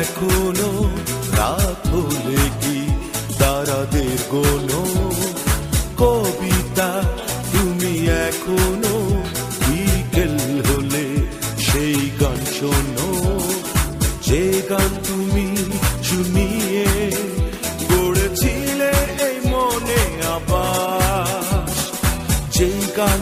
এখনো রাত হলে কি তারাদের গোনো, কবিতা তুমি এখনো বিকেল হলে সেই গান শোনো, যে গান তুমি শুনিয়ে গড়েছিলে এই মনে আবার, যে গান